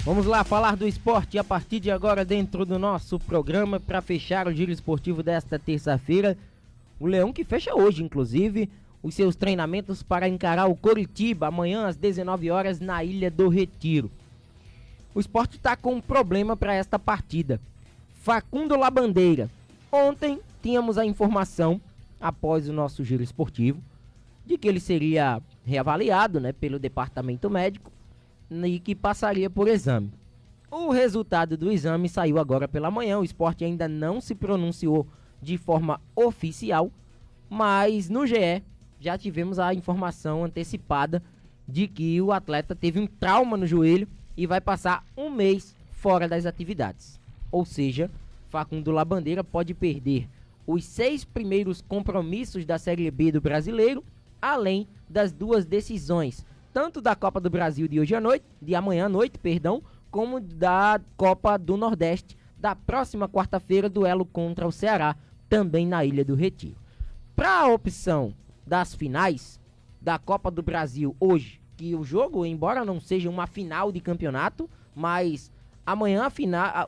Vamos lá falar do esporte a partir de agora dentro do nosso programa para fechar o giro esportivo desta terça-feira. O Leão que fecha hoje, inclusive, os seus treinamentos para encarar o Coritiba amanhã às 19 horas na Ilha do Retiro. O esporte está com um problema para esta partida. Facundo Labandeira. Ontem tínhamos a informação, após o nosso giro esportivo, de que ele seria reavaliado, pelo departamento médico e que passaria por exame. O resultado do exame saiu agora pela manhã. O esporte ainda não se pronunciou de forma oficial, mas no GE já tivemos a informação antecipada de que o atleta teve um trauma no joelho e vai passar um mês fora das atividades. Ou seja, Facundo Labandeira pode perder os 6 primeiros compromissos da Série B do Brasileiro, além das 2 decisões, tanto da Copa do Brasil de amanhã à noite, como da Copa do Nordeste, da próxima quarta-feira, duelo contra o Ceará, também na Ilha do Retiro. Para a opção das finais da Copa do Brasil hoje, que o jogo, embora não seja uma final de campeonato, mas amanhã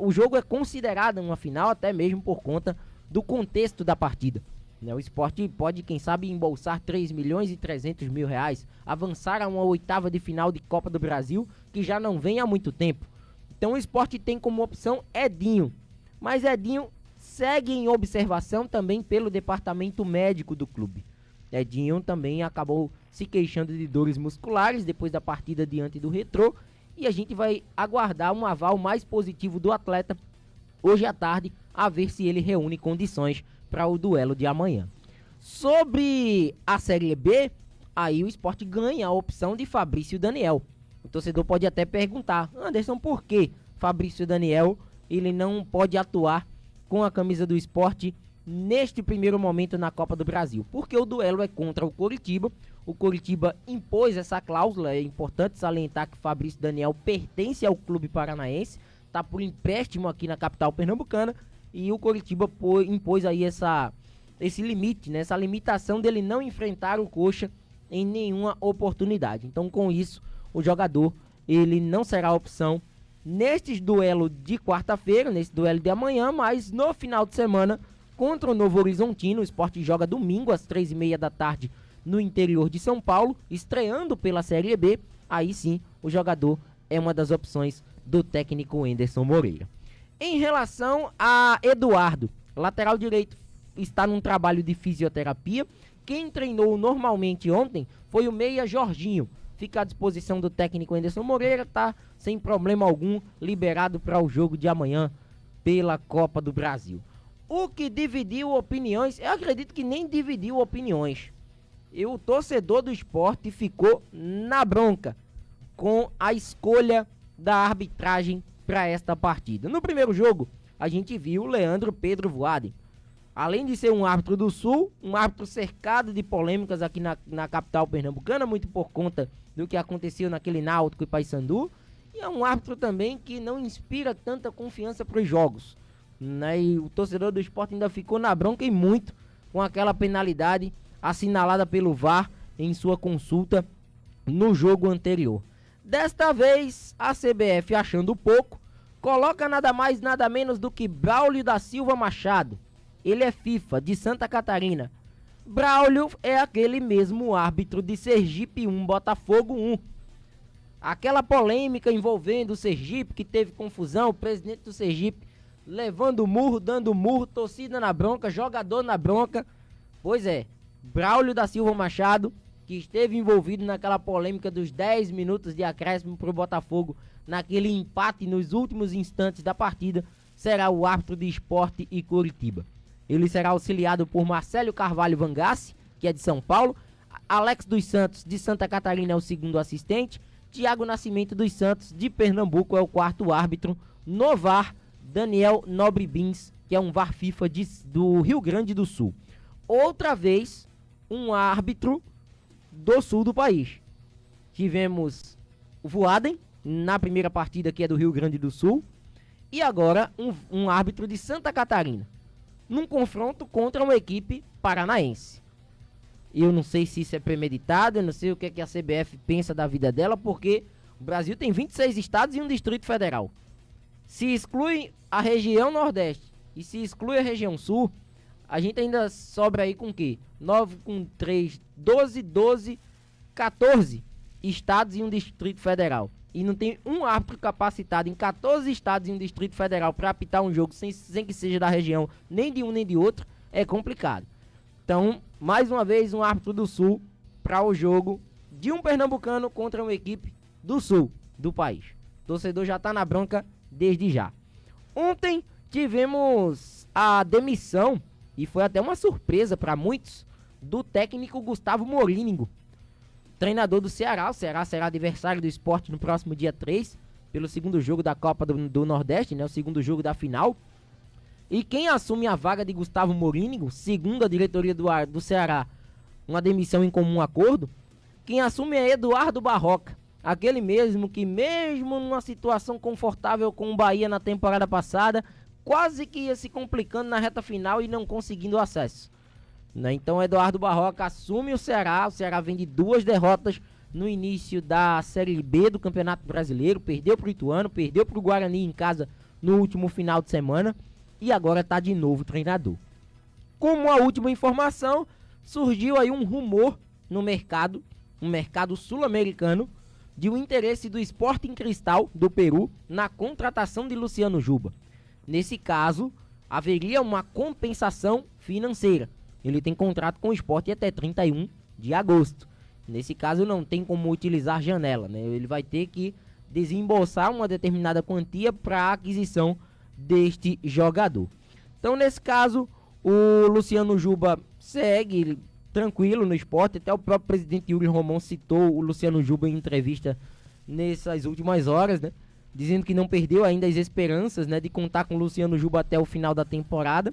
o jogo é considerado uma final, até mesmo por conta do contexto da partida. O esporte pode, quem sabe, embolsar 3 milhões e 300 mil reais, avançar a uma oitava de final de Copa do Brasil, que já não vem há muito tempo. Então o esporte tem como opção Edinho, mas Edinho segue em observação também pelo departamento médico do clube. Edinho também acabou se queixando de dores musculares depois da partida diante do Retrô, e a gente vai aguardar um aval mais positivo do atleta hoje à tarde, a ver se ele reúne condições para o duelo de amanhã. Sobre a Série B, aí o esporte ganha a opção de Fabrício Daniel. O torcedor pode até perguntar: Anderson, por que Fabrício Daniel ele não pode atuar com a camisa do esporte neste primeiro momento na Copa do Brasil? Porque o duelo é contra o Coritiba. O Coritiba impôs essa cláusula. É importante salientar que Fabrício Daniel pertence ao clube paranaense, está por empréstimo aqui na capital pernambucana, e o Coritiba impôs aí esse limite, essa limitação dele não enfrentar o Coxa em nenhuma oportunidade. Então, com isso, o jogador ele não será opção neste duelo de quarta-feira, nesse duelo de amanhã, mas no final de semana contra o Novo Horizontino. O esporte joga domingo às 3h30 da tarde no interior de São Paulo, estreando pela Série B. Aí sim, o jogador é uma das opções do técnico Anderson Moreira. Em relação a Eduardo, lateral direito, está num trabalho de fisioterapia. Quem treinou normalmente ontem foi o meia Jorginho. Fica à disposição do técnico Anderson Moreira, tá sem problema algum, liberado para o jogo de amanhã pela Copa do Brasil. O que dividiu opiniões, eu acredito que nem dividiu opiniões. O torcedor do esporte ficou na bronca com a escolha da arbitragem para esta partida. No primeiro jogo, a gente viu o Leandro Pedro Voaden. Além de ser um árbitro do Sul, um árbitro cercado de polêmicas aqui na capital pernambucana, muito por conta do que aconteceu naquele Náutico e Paysandu, e é um árbitro também que não inspira tanta confiança para os jogos. E o torcedor do esporte ainda ficou na bronca e muito com aquela penalidade assinalada pelo VAR em sua consulta no jogo anterior. Desta vez, a CBF, achando pouco, coloca nada mais nada menos do que Braulio da Silva Machado. Ele é FIFA, de Santa Catarina. Braulio é aquele mesmo árbitro de Sergipe 1, Botafogo 1. Aquela polêmica envolvendo o Sergipe, que teve confusão, o presidente do Sergipe levando murro, dando murro, torcida na bronca, jogador na bronca. Pois é, Braulio da Silva Machado, que esteve envolvido naquela polêmica dos 10 minutos de acréscimo para o Botafogo, naquele empate nos últimos instantes da partida, será o árbitro de Sport e Coritiba. Ele será auxiliado por Marcelo Carvalho Vangassi, que é de São Paulo, Alex dos Santos, de Santa Catarina, é o segundo assistente, Tiago Nascimento dos Santos, de Pernambuco, é o quarto árbitro, no VAR, Daniel Nobre Bins, que é um VAR FIFA do Rio Grande do Sul. Outra vez, um árbitro do sul do país. Tivemos o Voaden na primeira partida, que é do Rio Grande do Sul, e agora um árbitro de Santa Catarina, num confronto contra uma equipe paranaense. Eu não sei se isso é premeditado, eu não sei o que a CBF pensa da vida dela, porque O Brasil tem 26 estados e um Distrito Federal. Se exclui a região Nordeste e se exclui a região Sul, a gente ainda sobra aí com o quê? 9 com 3, 12, 14 estados e um Distrito Federal. E não tem um árbitro capacitado em 14 estados e um Distrito Federal para apitar um jogo sem que seja da região, nem de um nem de outro, é complicado. Então, mais uma vez, um árbitro do Sul para o jogo de um pernambucano contra uma equipe do Sul do país. O torcedor já está na bronca desde já. Ontem tivemos a demissão, e foi até uma surpresa para muitos, do técnico Gustavo Morínigo, treinador do Ceará. O Ceará será adversário do Sport no próximo dia 3, pelo segundo jogo da Copa do Nordeste, né, o segundo jogo da final. E quem assume a vaga de Gustavo Morínigo, segundo a diretoria do Ceará, uma demissão em comum acordo, quem assume é Eduardo Barroca, aquele mesmo que, mesmo numa situação confortável com o Bahia na temporada passada, quase que ia se complicando na reta final e não conseguindo acesso. Então Eduardo Barroca assume o Ceará vem de 2 derrotas no início da Série B do Campeonato Brasileiro, perdeu para o Ituano, perdeu para o Guarani em casa no último final de semana e agora está de novo treinador. Como a última informação, surgiu aí um rumor no mercado, um mercado sul-americano, de um interesse do Sporting Cristal do Peru na contratação de Luciano Juba. Nesse caso, haveria uma compensação financeira. Ele tem contrato com o Sport até 31 de agosto. Nesse caso, não tem como utilizar janela, né? Ele vai ter que desembolsar uma determinada quantia para a aquisição deste jogador. Então, nesse caso, o Luciano Juba segue tranquilo no Sport. Até o próprio presidente Yuri Romão citou o Luciano Juba em entrevista nessas últimas horas, né? Dizendo que não perdeu ainda as esperanças, né, de contar com o Luciano Juba até o final da temporada.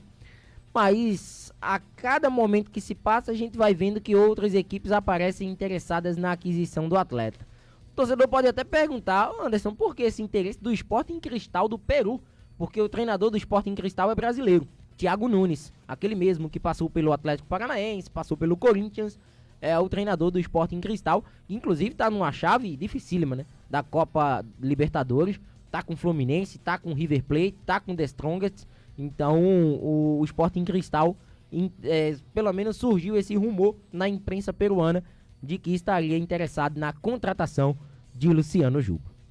Mas a cada momento que se passa, a gente vai vendo que outras equipes aparecem interessadas na aquisição do atleta. O torcedor pode até perguntar: Anderson, por que esse interesse do Sporting Cristal do Peru? Porque o treinador do Sporting Cristal é brasileiro, Thiago Nunes, aquele mesmo que passou pelo Atlético Paranaense, passou pelo Corinthians, é o treinador do Sporting Cristal, que inclusive está numa chave dificílima, né, da Copa Libertadores, tá com o Fluminense, tá com o River Plate, tá com o The Strongest. Então o Sporting Cristal, pelo menos surgiu esse rumor na imprensa peruana de que estaria interessado na contratação de Luciano Juba.